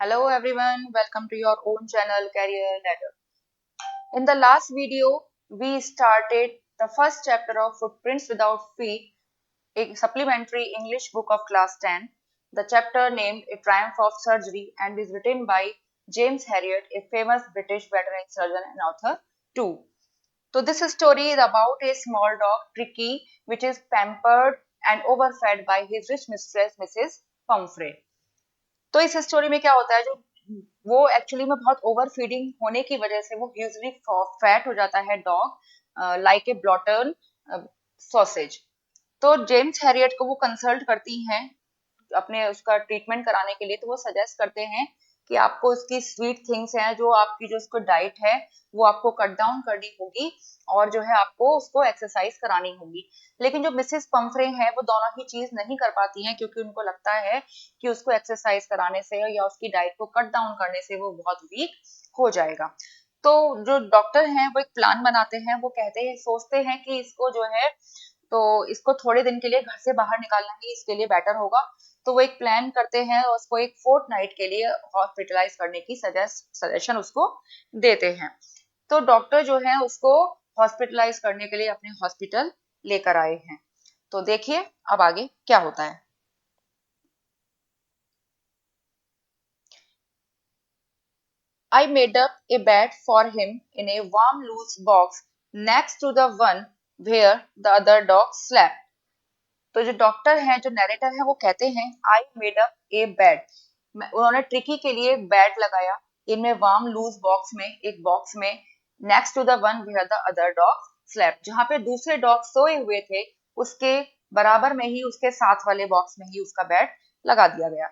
Hello everyone, welcome to your own channel Career Ladder. In the last video, we started the first chapter of Footprints Without Feet, a supplementary English book of class 10. The chapter named A Triumph of Surgery and is written by James Herriot, a famous British veterinary surgeon and author too. So this story is about a small dog, Tricky, which is pampered and overfed by his rich mistress, Mrs. Pumphrey. तो इस story में क्या होता है, जो वो actually में बहुत ओवर फीडिंग होने की वजह से वो यूजली फैट हो जाता है डॉग, लाइक ए ब्लॉटन सॉसेज। तो जेम्स हैरियट को वो कंसल्ट करती हैं अपने उसका ट्रीटमेंट कराने के लिए, तो वो सजेस्ट करते हैं कि आपको उसकी स्वीट थिंग्स हैं, जो आपकी जो उसको डाइट है वो आपको कट डाउन करनी होगी, और जो है आपको उसको एक्सरसाइज करानी होगी। लेकिन जो मिसेस पंफ्रे हैं वो दोनों ही चीज नहीं कर पाती हैं, क्योंकि उनको लगता है कि उसको एक्सरसाइज कराने से या उसकी डाइट को कट डाउन करने से वो बहुत वीक हो जाएगा। तो जो डॉक्टर हैं वो एक प्लान बनाते हैं, वो कहते हैं, सोचते हैं कि इसको जो है, तो इसको थोड़े दिन के लिए घर से बाहर निकालना ही इसके लिए बेटर होगा। तो वो एक प्लान करते हैं और उसको एक फोर्टनाइट के लिए हॉस्पिटलाइज करने की सजेशन उसको देते हैं। तो डॉक्टर जो है उसको हॉस्पिटलाइज करने के लिए अपने हॉस्पिटल लेकर आए हैं। तो देखिए अब आगे क्या होता है। I made up a bed for him in a warm loose box next to the one where the other dog slept. तो जो डॉक्टर है, जो नरेटर है, वो कहते हैं I made up A bed. उन्होंने ट्रिकी के लिए एक बेड लगाया, इनमें वार्म लूज बॉक्स में, एक बॉक्स में, next to the one where the other dog slept, जहां पे दूसरे डॉग सोए हुए थे उसके बराबर में ही, उसके साथ वाले बॉक्स में ही उसका बेड लगा दिया गया।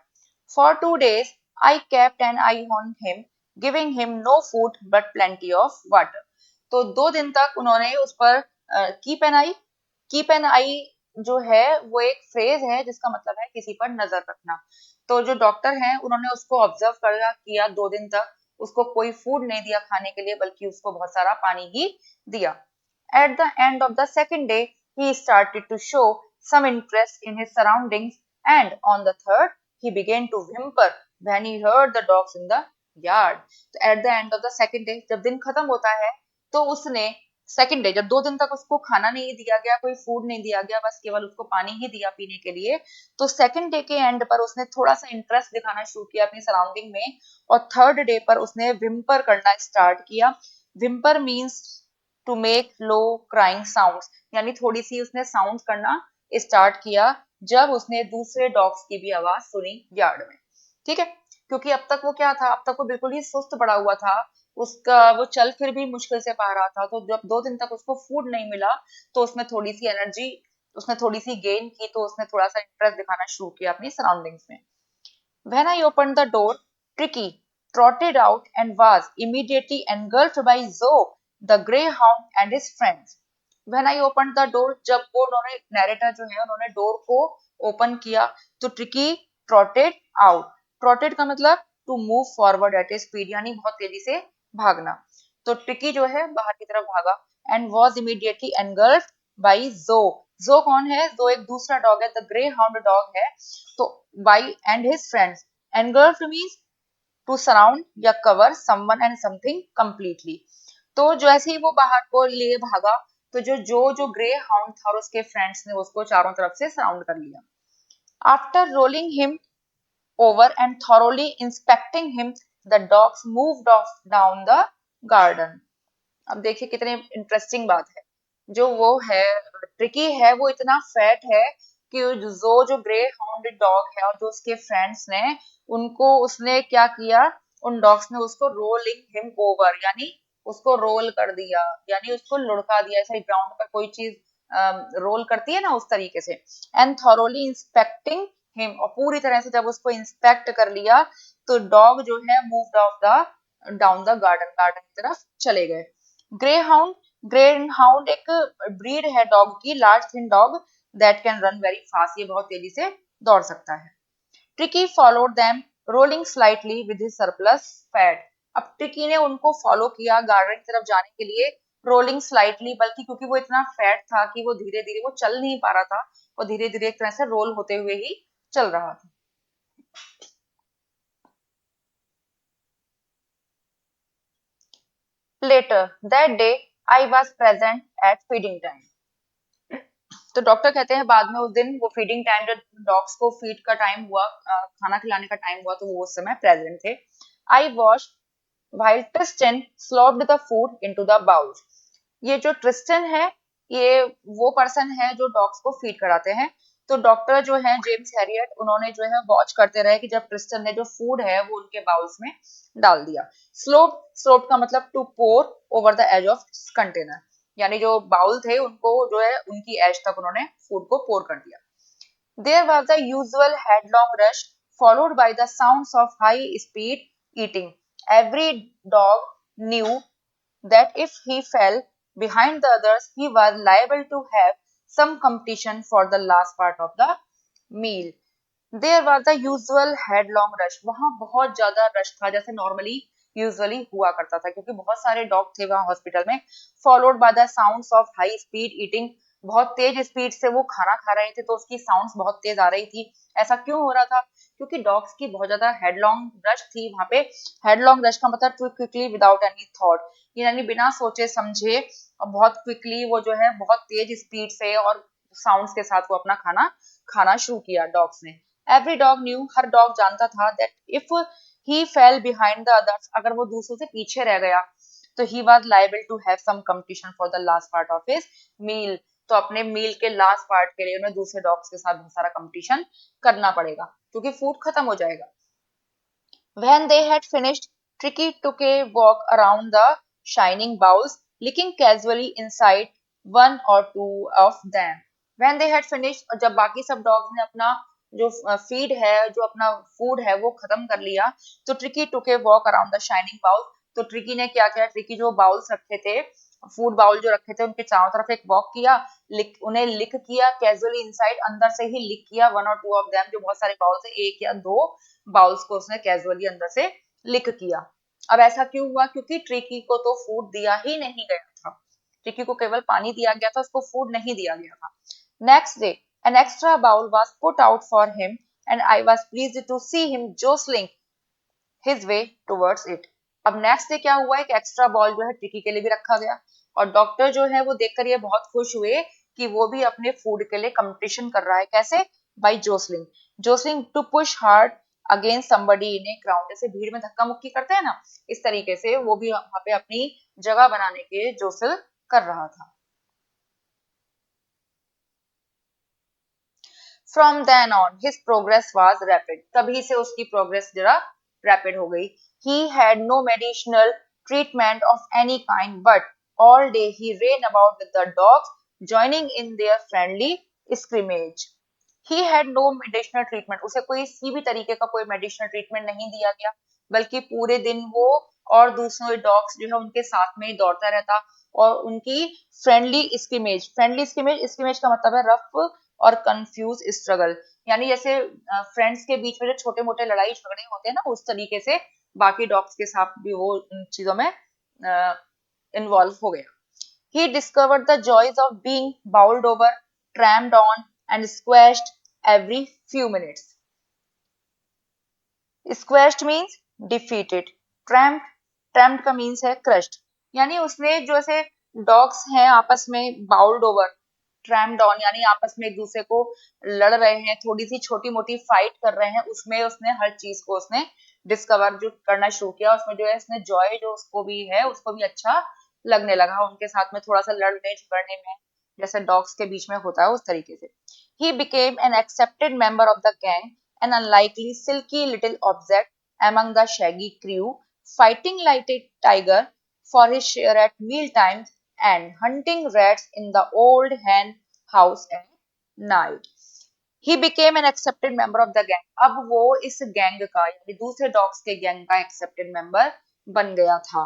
For 2 days I kept an eye on him, giving him no food but plenty of water. तो 2 दिन तक उन्होंने उस पर कीप एन आई जो है वो एक फ्रेज है जिसका मतलब है किसी पर नजर रखना। तो जो डॉक्टर हैं उन्होंने उसको ऑब्जर्व किया 2 दिन तक, उसको कोई फूड नहीं दिया खाने के लिए, बल्कि उसको बहुत सारा पानी ही दिया। At the end of the second day he started to show some interest in his surroundings, and on the third he began to whimper when he heard the dogs in the yard. तो at the end of the second day, जब दिन खत्म होता है, तो उसने second day, जब 2 दिन तक उसको खाना नहीं दिया गया, कोई फूड नहीं दिया गया, बस केवल उसको पानी ही दिया पीने के लिए, तो सेकेंड डे के एंड पर उसने थोड़ा सा इंटरेस्ट दिखाना शुरू किया अपनी सराउंडिंग में, और थर्ड डे पर उसने विम्पर करना स्टार्ट किया। Whimper means to make low crying sounds, यानी थोड़ी सी उसने साउंड करना स्टार्ट किया जब उसने दूसरे डॉग्स की भी आवाज सुनी यार्ड में। ठीक है, क्योंकि अब तक वो क्या था, अब तक वो बिल्कुल ही सुस्त पड़ा हुआ था, उसका वो चल फिर भी मुश्किल से पा रहा था। तो जब 2 दिन तक उसको फूड नहीं मिला, तो उसमें थोड़ी सी एनर्जी, उसने थोड़ी सी गेन की, तो उसने थोड़ा सा इंटरेस्ट दिखाना शुरू किया अपनी सराउंडिंग्स में। When I opened the door, Tricky trotted out and was immediately engulfed by Zoe, the greyhound and his friends. When I opened the door, जब वो उन्होंने नैरेटर जो है उन्होंने डोर को ओपन किया, तो ट्रिकी ट्रॉटेड आउट। ट्रॉटेड का मतलब to move forward at a speed, यानी बहुत तेजी से भागना। तो ट्रिकी जो है बाहर की तरफ भागा, and was immediately engulfed by जो। जो कौन है? जो एक दूसरा डॉग है, द ग्रे हाउंड डॉग है। तो by and his friends, engulfed means to surround या cover someone and something completely. तो जैसे ही वो बाहर को लिए भागा, तो जो ग्रे हाउंड था और उसके फ्रेंड्स ने उसको चारों तरफ से सराउंड कर लिया। After rolling him over and thoroughly inspecting him, the dogs moved off down the garden. अब देखिए कितने इंटरेस्टिंग बात है। जो वो है, ट्रिकी है, वो इतना फैट है कि जो ग्रे हाउंड डॉग है और जो उसके फ्रेंड्स ने, उनको उसने क्या किया, उन डॉग्स ने उसको रोलिंग हिम ओवर, यानी उसको रोल कर दिया, यानी उसको लुढ़का दिया, ऐसे ग्राउंड पर कोई चीज रोल करती है ना, उस तरीके से। एंड थॉरोली इंस्पेक्टिंग हिम, और पूरी तरह से जब उसको इंस्पेक्ट कर लिया, तो डॉग जो है moved of the down the garden, garden की तरफ चले गए। ग्रे हाउंड, ग्रे हाउंड एक ब्रीड है डॉग की, large thin dog that can run very fast, ये बहुत तेजी से दौड़ सकता है। Tricky followed them rolling slightly with his surplus fat. अब ट्रिकी ने उनको फॉलो किया गार्डन की तरफ जाने के लिए, रोलिंग स्लाइटली, बल्कि क्योंकि वो इतना फैट था कि वो धीरे धीरे, वो चल नहीं पा रहा था, वो धीरे धीरे एक तरह से रोल होते हुए ही चल रहा था। Later that day, I was present at feeding time. तो डॉक्टर कहते हैं बाद में उस दिन वो फीडिंग टाइम, जब डॉग्स को फीड का टाइम हुआ, खाना खिलाने का टाइम हुआ, तो वो उस समय प्रेजेंट थे. I watch while Tristan slopped the food into the bowl. ये जो ट्रिस्टन है, ये वो पर्सन है जो डॉग्स को फीड कराते हैं. तो डॉक्टर जो है जेम्स हैरियट, उन्होंने जो है वॉच करते रहे कि जब ट्रिस्टन ने जो फूड है वो उनके बाउल्स में डाल दिया. स्लोप, स्लोप का मतलब to pour over the edge of container, यानी जो बाउल थे उनको जो है उनकी एज तक उन्होंने फूड को पोर कर दिया. There was the usual headlong rush, followed by the sounds of high speed eating. Every dog knew that if he fell behind the others, he was liable to have some competition for the last part of the meal. There was the usual headlong rush, वहां बहुत ज्यादा rush था, जैसे normally usually हुआ करता था, क्योंकि बहुत सारे डॉग थे वहां हॉस्पिटल में. Followed by the sounds of high speed eating, बहुत तेज स्पीड से वो खाना खा रहे थे, तो उसकी साउंड्स बहुत तेज आ रही थी. ऐसा क्यों हो रहा था? क्योंकि डॉग्स की बहुत ज्यादा हेडलॉन्ग रश थी वहां पे. हेडलॉन्ग रश का मतलब to quickly without any thought, यानी बिना सोचे समझे और बहुत क्विकली वो जो है बहुत तेज स्पीड से और साउंड्स के साथ वो अपना खाना खाना शुरू किया डॉग्स ने. Every dog knew, हर डॉग जानता था that if he fell behind the others, अगर वो दूसरों से पीछे रह गया, तो he was liable to have some competition for the last part of his meal. तो अपने मील के लास्ट पार्ट के लिए उन्हें दूसरे डॉग्स के साथ बहुत सारा कंपटीशन करना पड़ेगा, क्योंकि फूड खत्म हो जाएगा. When they had finished, Tricky took a walk around the shining bowls, licking casually inside one or two of them. When they had finished, और जब बाकी सब डॉग्स ने अपना जो फीड है, जो अपना फूड है वो खत्म कर लिया, तो Tricky took a walk around the shining bowl. तो ट्रिकी ने क्या किया? ट्रिकी जो बाउल्स रखे थे, फूड बाउल जो रखे थे, उनके चारों तरफ एक वॉक किया, उन्हें लिक किया कैजुअली इनसाइड, अंदर से ही लिक किया वन और टू ऑफ देम, जो बहुत सारे बाउल्स है, एक या दो बाउल्स को उसने कैजुअली अंदर से लिक किया. अब ऐसा क्यों हुआ? क्योंकि ट्रिकी को तो फूड दिया ही नहीं गया था. ट्रिकी को केवल पानी दिया गया था, उसको फूड नहीं दिया गया था. Next day an extra bowl was put out for him and I was pleased to see him jostling his way towards it. अब नेक्स्ट डे क्या हुआ? एक एक्स्ट्रा बॉल जो है ट्रिकी के लिए भी रखा गया, और डॉक्टर जो है वो देखकर ये बहुत खुश हुए कि वो भी अपने फूड के लिए कंपटीशन कर रहा है. कैसे? By jostling. Jostling to push hard against somebody in a crowd, जैसे भीड़ में धक्का मुक्की करते हैं ना, इस तरीके से वो भी वहां पे अपनी जगह बनाने के जोसल कर रहा था. From then on, his progress was rapid. तभी से उसकी प्रोग्रेस जरा रैपिड हो गई. He had no medicinal treatment of any kind, but all day he ran about with the dogs, joining in their friendly scrimmage. He had no medicinal treatment. उसे कोई किसी भी तरीके का कोई मेडिसिनल ट्रीटमेंट नहीं दिया गया, बल्कि पूरे दिन वो और दूसरे डॉग्स जो है उनके साथ में ही दौड़ता रहता, और उनकी फ्रेंडली स्क्रिमेज, स्क्रिमेज का मतलब है रफ और कंफ्यूज स्ट्रगल, यानी जैसे फ्रेंड्स के बीच में जो छोटे मोटे लड़ाई झगड़े होते हैं ना, उस तरीके से बाकी डॉग्स के साथ भी वो इन चीजों में इन्वॉल्व हो गया. He discovered the joys of being bowled over, trampled on, and squashed every few minutes. Squashed means defeated. Tramped का means है crushed. यानी उसने जो ऐसे डॉग्स हैं आपस में बाउल्ड ओवर, ट्रैम्ड ऑन, यानी आपस में एक दूसरे को लड़ रहे हैं, थोड़ी सी छोटी मोटी फाइट कर रहे हैं, उसमें उसने हर चीज को उसने डिस्कवर जो करना शुरू किया, उसमें जो है उसने जॉय जो उसको भी है उसको भी अच्छा लगने लगा, उनके साथ में थोड़ा सा लड़ने झगड़ने में, जैसे डॉग्स के बीच में होता है उस तरीके से. He became an accepted member of the gang, an unlikely silky little object among the shaggy crew, fighting like a tiger for his share at meal times and hunting rats in the old hen house at night. He became an accepted member of the gang. अब वो इस gang का यानी दूसरे dogs के gang का accepted member बन गया था.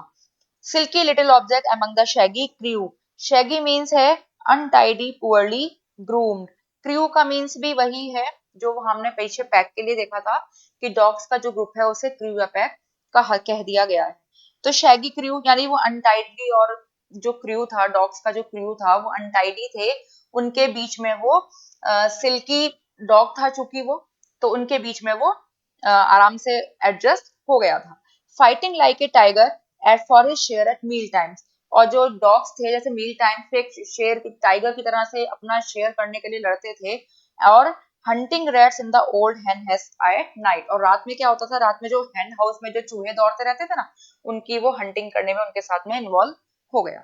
Silky little object among the shaggy crew. Shaggy means है untidy, poorly groomed. Crew का means भी वही है जो हमने पीछे पैक के लिए देखा था कि डॉग्स का जो ग्रुप है उसे क्रू या पैक का कह दिया गया है. तो शैगी क्रू यानी वो अनटाइडली, और जो क्रू था डॉग्स का जो क्रू था वो अनटाइडी थे, उनके बीच में वो सिल्की डॉग था चूंकि वो, तो उनके बीच में वो आराम से एडजस्ट हो गया था. Fighting like a tiger at for his share at meal times. और जो डॉग्स थे जैसे मील टाइम पे शेर टाइगर की तरह से अपना शेयर करने के लिए लड़ते थे। और hunting rats in the old हेन हाउस एट नाइट, और रात में क्या होता था, रात में जो हेन हाउस में जो चूहे दौड़ते रहते थे ना, उनकी वो हंटिंग करने में उनके साथ में इन्वॉल्व हो गया।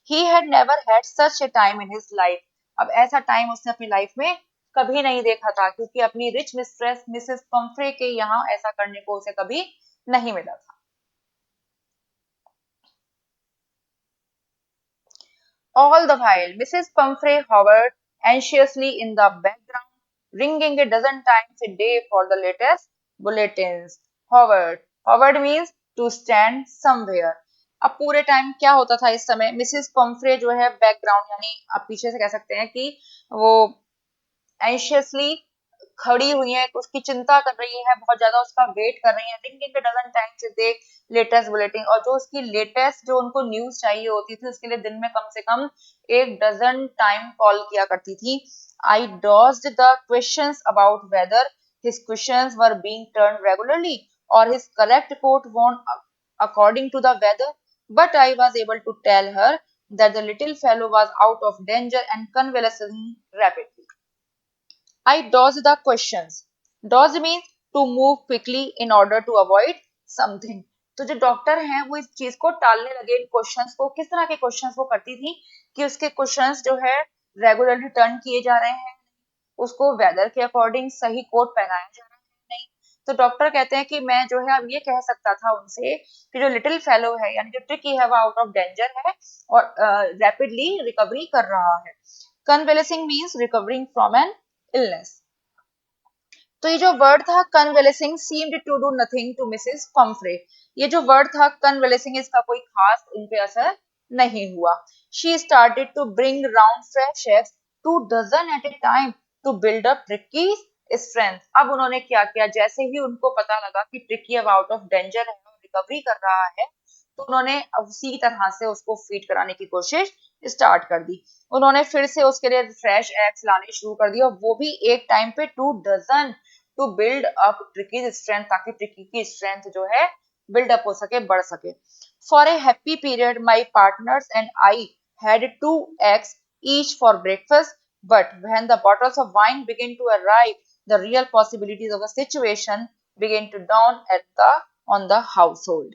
He had never had such A time in his life. अब ऐसा टाइम उसने अपनी लाइफ में कभी नहीं देखा था, क्योंकि अपनी रिच मिस्ट्रेस मिसेस पंफ्रे के यहाँ ऐसा करने को उसे कभी नहीं मिला था। All the while, Mrs. Pumphrey hovered anxiously in the background, ringing a dozen times a day for the latest bulletins. Hovered. Hovered means to stand somewhere. अब पूरे टाइम क्या होता था इस समय, मिसेस पंफ्रे जो है बैकग्राउंड यानी आप पीछे से कह सकते हैं कि वो एंशियसली खड़ी हुई है, उसकी चिंता कर रही है, बहुत ज्यादा उसका वेट कर रही है, रिंगिंग इट डजंट टाइम से दे लेटेस्ट बुलेटिन, और जो उसकी लेटेस्ट जो उनको न्यूज चाहिए होती थी उसके लिए दिन में कम से कम एक डजन टाइम कॉल किया करती थी। I dodged the questions about whether his questions were being turned regularly or his correct quote won according to the weather, but I was able to tell her that the little fellow was out of danger and convalescing rapidly. I dodge the questions. Dodge means to move quickly in order to avoid something. तो जो doctor हैं वो इस चीज को टालने लगे, इन questions को। किस तरह के क्वेश्चंस वो करती थी कि उसके क्वेश्चंस जो है रेगुलरली टर्न किए जा रहे हैं, उसको वेदर के अकॉर्डिंग सही कोट पहनाया जा रहा है नहीं। तो डॉक्टर कहते हैं कि मैं जो है अब ये कह सकता था उनसे कि जो लिटिल फेलो है यानी जो ट्रिकी है वो आउट ऑफ डेंजर है और रैपिडली रिकवरी कर रहा है। Convalescing means recovering from an illness. तो ये जो वर्ड था convalescing seemed to do nothing to Mrs Pumphrey. ये जो वर्ड था कन्वेलेसिंग, इसका कोई खास उन पे असर नहीं हुआ। She started to bring round fresh eggs 2 dozen at a time to build up Tricky strength. अब उन्होंने क्या किया, जैसे ही उनको पता लगा कि ट्रिकी अब आउट ऑफ डेंजर है और रिकवरी कर रहा है, तो उन्होंने उसी तरह से उसको फीड कराने की कोशिश स्टार्ट कर दी। उन्होंने फिर से उसके लिए फ्रेश एग्स लाने शुरू कर दिया, वो भी एक टाइम पे 2 dozen, to build up Tricky strength, ताकि ट्रिकी की स्ट्रेंथ जो है बिल्ड अप हो सके, बढ़ सके। For a happy period my partners and I had 2 eggs each for breakfast, but when the bottles of wine began to arrive, the real possibilities of the situation began to dawn at the on the household.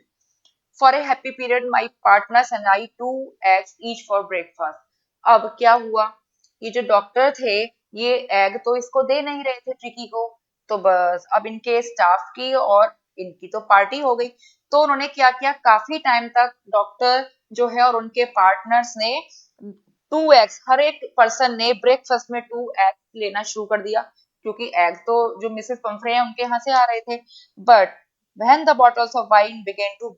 For a happy period my partners and I 2 eggs each for breakfast। अब क्या हुआ, ये जो doctor थे ये egg तो इसको दे नहीं रहे थे ट्रिकी को, तो बस अब इनके स्टाफ की और इनकी तो पार्टी हो गई। तो उन्होंने क्या किया, काफी टाइम तक डॉक्टर जो है और उनके पार्टनर्स ने 2 eggs, हर एक पर्सन ने ब्रेकफास्ट में 2 eggs लेना शुरू कर दिया, क्योंकि एग तो जो मिसेस पंफ्रे हैं उनके यहाँ से आ रहे थे। But when the bottles of wine began to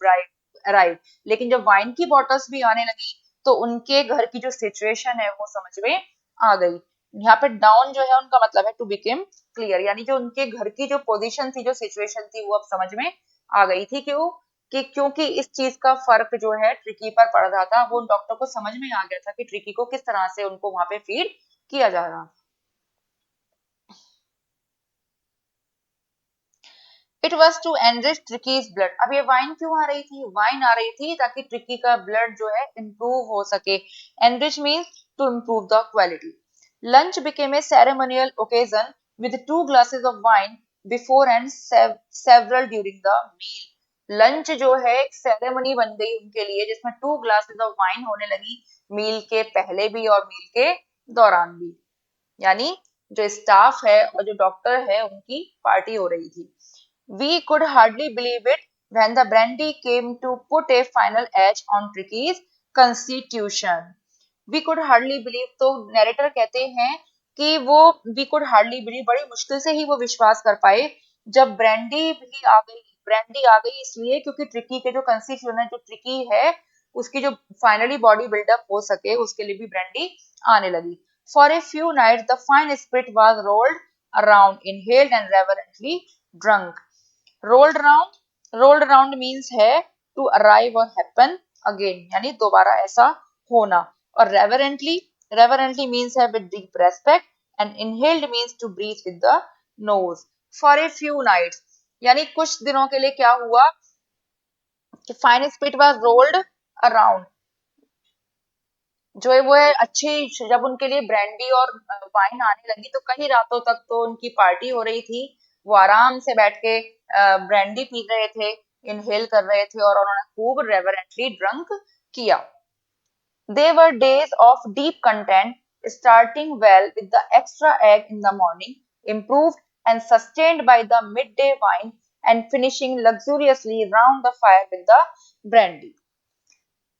arrive, लेकिन जब वाइन की बॉटल्स भी आने लगी तो उनके घर की जो सिचुएशन है वो समझ में आ गई। यहाँ पे डाउन जो है उनका मतलब है टू बिकेम क्लियर, यानी जो उनके घर की जो पोजीशन थी, जो सिचुएशन थी, वो अब समझ में आ गई थी। क्यों कि क्योंकि इस चीज का फर्क जो है ट्रिकी पर पड़ रहा था, वो डॉक्टर को समझ में आ गया था कि ट्रिकी को किस तरह से उनको वहां पे फीड किया जा रहा। It was to enrich Tricky's blood. अब ये वाइन क्यों आ रही थी, वाइन आ रही थी ताकि ट्रिकी का ब्लड जो है इंप्रूव हो सके। Enrich means to improve the quality. Lunch became a ceremonial occasion with 2 glasses of wine before and several during the meal. Lunch जो है एक सेरेमनी बन गई उनके लिए, जिसमें 2 glasses ऑफ वाइन होने लगी, मील के पहले भी और मील के दौरान भी। यानी जो स्टाफ है और जो डॉक्टर है उनकी पार्टी हो रही थी। We could hardly believe it when the brandy came to put a final edge on Tricky's constitution. We could hardly believe, तो नरेटर कहते हैं कि वो we could hardly believe, बड़ी मुश्किल से ही वो विश्वास कर पाए जब ब्रांडी भी आ गई। ब्रांडी आ गई इसलिए क्योंकि ट्रिकी के जो कंस्टिट्यूशन है, जो ट्रिकी है उसकी जो फाइनली बॉडी बिल्डअप हो सके उसके लिए भी ब्रांडी आने लगी। For a few nights the fine spirit was rolled around, inhaled and reverently drunk. Rolled around means है to arrive or happen again, यानी दोबारा ऐसा होना। और रेवरेंटली मीन्स है with deep respect, and inhaled means to breathe with the nose. For a few nights यानी कुछ दिनों के लिए क्या हुआ, कि fine spirit was rolled around, जो है वो है अच्छी, जब उनके लिए ब्रांडी और वाइन आने लगी तो कई रातों तक तो उनकी पार्टी हो रही थी। वो आराम से बैठ के ब्रांडी पी रहे थे, इनहेल कर रहे थे और उन्होंने खूब रेवरेंटली ड्रंक किया। They were days of deep content, starting well with the extra egg in the morning, improved and sustained by the midday wine, and finishing luxuriously round the fire with the brandy.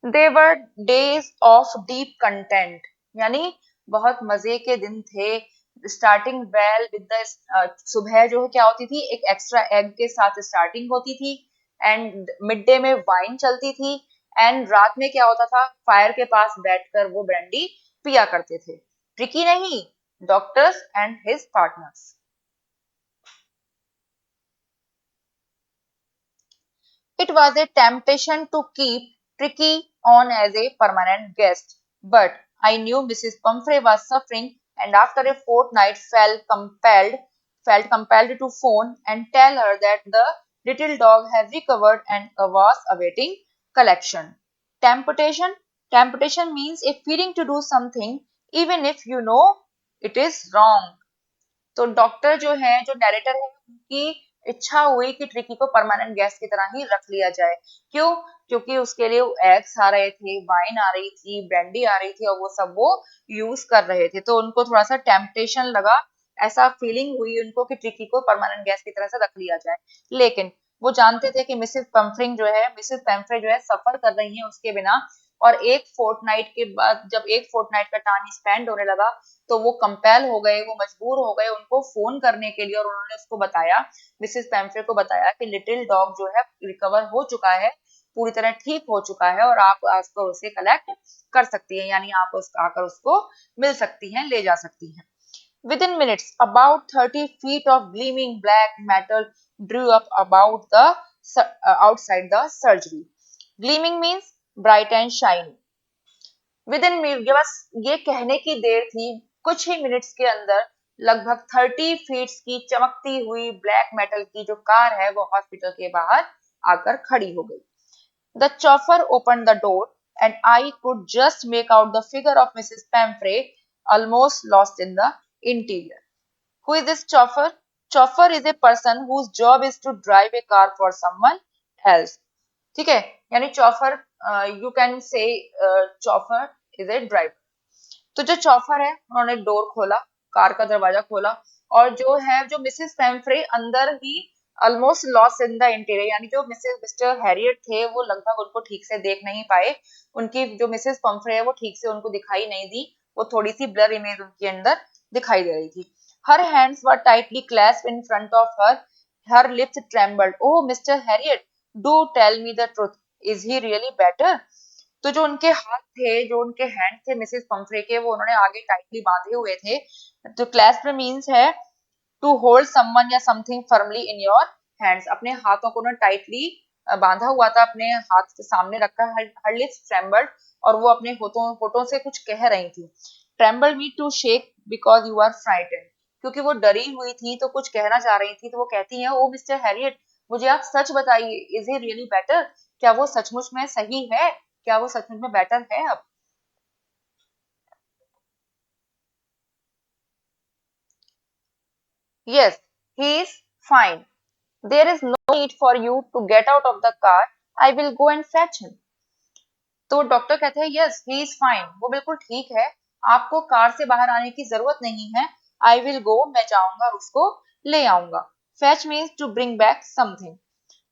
They were days of deep content, यानी बहुत मजे के दिन थे। Starting well with the, सुबह जो है क्या होती थी, एक एक्स्ट्रा एग के साथ स्टार्टिंग होती थी, एंड मिड डे में वाइन चलती थी, एंड रात में क्या होता था, फायर के पास बैठकर वो ब्रांडी पिया करते थे। ट्रिकी नहीं, doctors and his partners. It was a temptation to keep Tricky on as a permanent guest, but I knew Mrs. Pumphrey was suffering, and after a fortnight felt compelled to phone and tell her that the little dog had recovered and was awaiting collection. Temptation Temptation means a feeling to do something even if you know it is wrong. तो doctor जो है, जो narrator है, उनकी इच्छा हुई कि tricky को परमानेंट गेस्ट की तरह ही रख लिया जाए। क्यों? क्योंकि उसके लिए एग्स आ रहे थे, वाइन आ रही थी, ब्रांडी आ रही थी, और वो सब वो यूज कर रहे थे, तो उनको थोड़ा सा टेम्पटेशन लगा, ऐसा फीलिंग हुई उनको कि ट्रिकी को परमानेंट गेस्ट की तरह से रख लिया जाए। लेकिन वो जानते थे कि मिसेस पेम्फ्रे जो है सफर कर रही है उसके बिना, और एक फोर्टनाइट के बाद, जब एक फोर्टनाइट का टाइम स्पेंड होने लगा, तो वो कंपेल हो गए, वो मजबूर हो गए उनको फोन करने के लिए, और उन्होंने उसको बताया, मिसेस पैम्फ्रे को बताया कि लिटिल डॉग जो है रिकवर हो चुका है, पूरी तरह ठीक हो चुका है, और आप आकर उसे कलेक्ट कर सकती हैं, यानी आप आकर उसको मिल सकती हैं, ले जा सकती हैं। Within minutes, about 30 feet of gleaming black metal drew up about the outside the surgery. Gleaming means bright and shiny. With in ये बस ये कहने की देर थी, कुछ ही मिनट्स के अंदर लगभग 30 फीट की चमकती हुई ब्लैक मेटल की जो कार है वो हॉस्पिटल के बाहर आकर खड़ी हो गई। The chauffeur open the door and I could just make out the figure of Mrs Pumphrey almost lost in the interior. Who is this chauffeur? Chauffeur is a person whose job is to drive a car for someone else. ठीक है, यानी चौफर, you can say चौफर is a driver. तो जो चौफर है उन्होंने door खोला, car का दरवाजा खोला, और जो है, जो मिसेस पेम्फ्रे अंदर ही almost lost in the interior, यानी जो मिस्टर हैरियट थे वो लगभग उनको ठीक से देख नहीं पाए, उनकी जो मिसेस पेम्फ्रे है वो ठीक से उनको दिखाई नहीं दी, वो थोड़ी सी ब्लर इमेज उनके अंदर दिखाई दे रही थी। Her hands were tightly clasped in front of her lips trembled. Oh Mr Herriot, do tell me the truth, is he really better? तो जो उनके हाथ थे, जो उनके हैंड थे मिसेस पंफ्रे के, वो उन्होंने आगे टाइटली बांधे हुए थे। तो क्लैस्प मीन्स है टू होल्ड समवन या something firmly in your hands, अपने हाथों को उन्होंने टाइटली बांधा हुआ था, अपने हाथ के सामने रखा। हर लिप्स ट्रेम्बल्ड, और वो अपने होठों से कुछ कह रही थी। Tremble me to shake because you are frightened, क्योंकि वो डरी हुई थी तो कुछ कहना चाह रही थी, तो वो कहती है, ओ मिस्टर हैरियट, मुझे आप सच बताइए, इज ही रियली बेटर? क्या वो सचमुच में सही है? क्या वो सचमुच में बेटर है अब? Yes, he is fine. There is no need for you to get out of the car, I will go and fetch him. तो डॉक्टर कहते हैं, यस ही इज फाइन, वो बिल्कुल ठीक है, आपको कार से बाहर आने की जरूरत नहीं है। आई विल गो, मैं जाऊंगा और उसको ले आऊंगा। Fetch means to bring back something.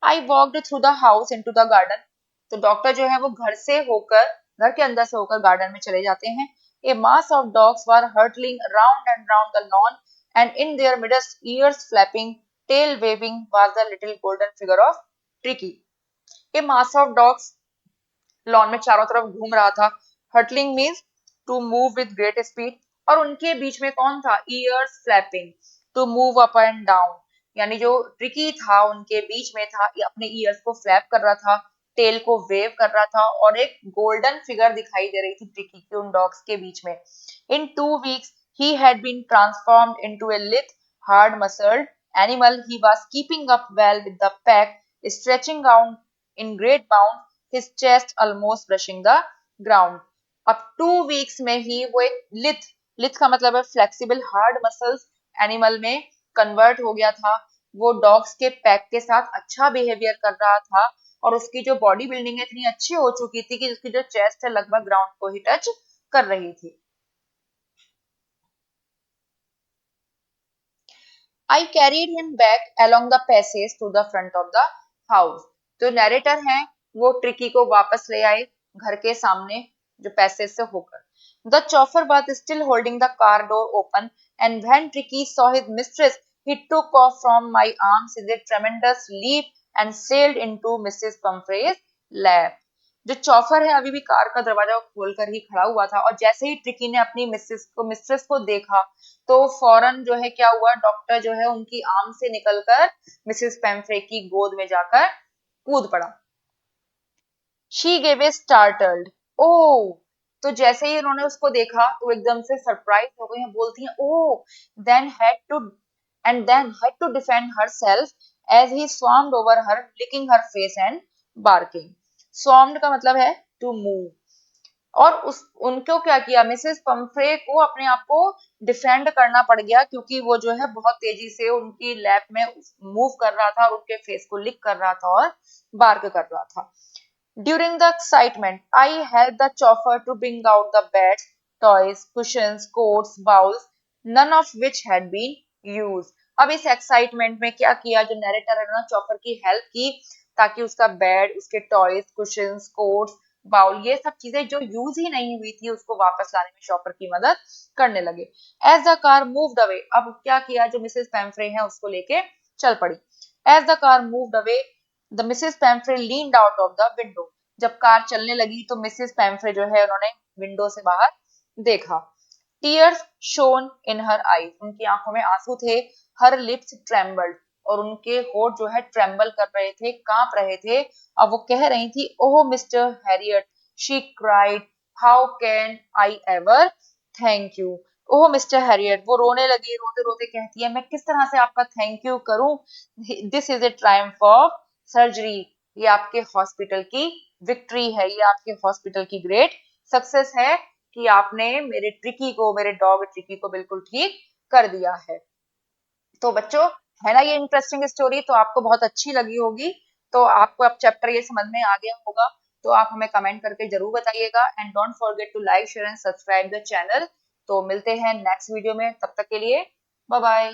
I walked through the house into the garden. तो डॉक्टर जो है वो घर के अंदर से होकर गार्डन में चले जाते हैं। A mass of dogs were hurtling round and round the lawn, and in their midst, ears flapping, tail waving, was the little golden figure of Tricki. A mass of dogs lawn में चारों तरफ घूम रहा था। Hurtling means to move with great speed, और उनके बीच में कौन था? Ears flapping, to move up and down, यानी जो ट्रिकी था उनके बीच में था, ये अपने ईयर्स को फ्लैप कर रहा था, टेल को वेव कर रहा था, और एक गोल्डन फिगर दिखाई दे रही थी ट्रिकी के उन डॉग्स के बीच में। इन 2 weeks he had been transformed into a lithe, hard muscled animal. He was keeping up well with the pack, stretching out in great bound, his chest almost brushing the ground. अब 2 weeks में ही वो एक लिथ का मतलब है flexible hard muscles animal में convert हो गया था। वो डॉग्स के पैक के साथ अच्छा बिहेवियर कर रहा था और उसकी जो बॉडी बिल्डिंग है इतनी अच्छी हो चुकी थी कि उसकी जो चेस्ट है लगभग ग्राउंड को ही टच कर रही थी। I carried him back along the passage to the front of the house. जो नैरेटर हैं वो ट्रिकी को वापस ले आए घर के सामने जो पैसेज से होकर। The chauffeur was still holding the car door open, and when Tricky saw his mistress, he took off from my arms with a tremendous leap and sailed into Mrs. Pumphrey's lap. जो चौफर है अभी भी car का दरवाजा खोलकर ही खड़ा हुआ था और जैसे ही ट्रिकी ने अपनी मिस्ट्रेस को देखा तो फौरन जो है क्या हुआ, डॉक्टर जो है उनकी आर्म से निकलकर मिसेस पेम्फ्रे की गोद में जाकर कूद पड़ा। शी गेव ए स्टार्टल्ड ओ, तो जैसे ही उन्होंने उसको देखा तो एकदम से सरप्राइज हो गई हैं, बोलती हैं oh, then had to had to defend herself as he swarmed over her licking her face and barking. Swarmed का मतलब है टू मूव, और उस उनको क्या किया, मिसेस पंफ्रे को अपने आप को डिफेंड करना पड़ गया क्योंकि वो जो है बहुत तेजी से उनकी लैप में मूव कर रहा था और उनके फेस को लिक कर रहा था और बार्क कर रहा था। During the excitement, I helped the chauffeur to bring out the beds, toys, cushions, coats, bowls, none of which had been used. अब इस एक्साइटमेंट में क्या किया, जो नैरेटर है ना, चॉपर की हेल्प की ताकि उसका बेड, उसके टॉयज, कुशंस, कोट्स, बाउल, ये सब चीजें जो यूज ही नहीं हुई थी उसको वापस लाने में शॉपर की मदद करने लगे। As the car moved away, अब क्या किया, जो मिसेस पेम्फ्रे है उसको लेके चल पड़ी। As the car moved away, the Mrs Pumphrey leaned out of the window, जब कार चलने लगी तो मिसेस पेम्फ्रे जो है उन्होंने विंडो से बाहर देखा। Tears shown in her eyes, उनकी आंखों में आंसू थे। हर लिप्स ट्रेम्बल्ड, और उनके होठ जो है ट्रेम्बल कर रहे थे, कांप रहे थे। अब वो कह रही थी, oh Mr Herriot, she cried, how can I ever thank you. Oh Mr Herriot, वो रोने लगी, रोते रोते कहती है, मैं किस तरह से आपका थैंक यू करूं। This is a Triumph of surgery, ये आपके हॉस्पिटल की विक्ट्री है, ये आपके हॉस्पिटल की ग्रेट सक्सेस है कि आपने मेरे ट्रिकी को, मेरे डॉग ट्रिकी को बिल्कुल ठीक कर दिया है। तो बच्चों, है ना ये इंटरेस्टिंग स्टोरी, तो आपको बहुत अच्छी लगी होगी। तो आपको अब चैप्टर ये समझ में आ गया होगा, तो आप हमें कमेंट करके जरूर बताइएगा and don't forget to like share and subscribe the channel. तो मिलते हैं नेक्स्ट वीडियो में, तब तक के लिए बाय बाय।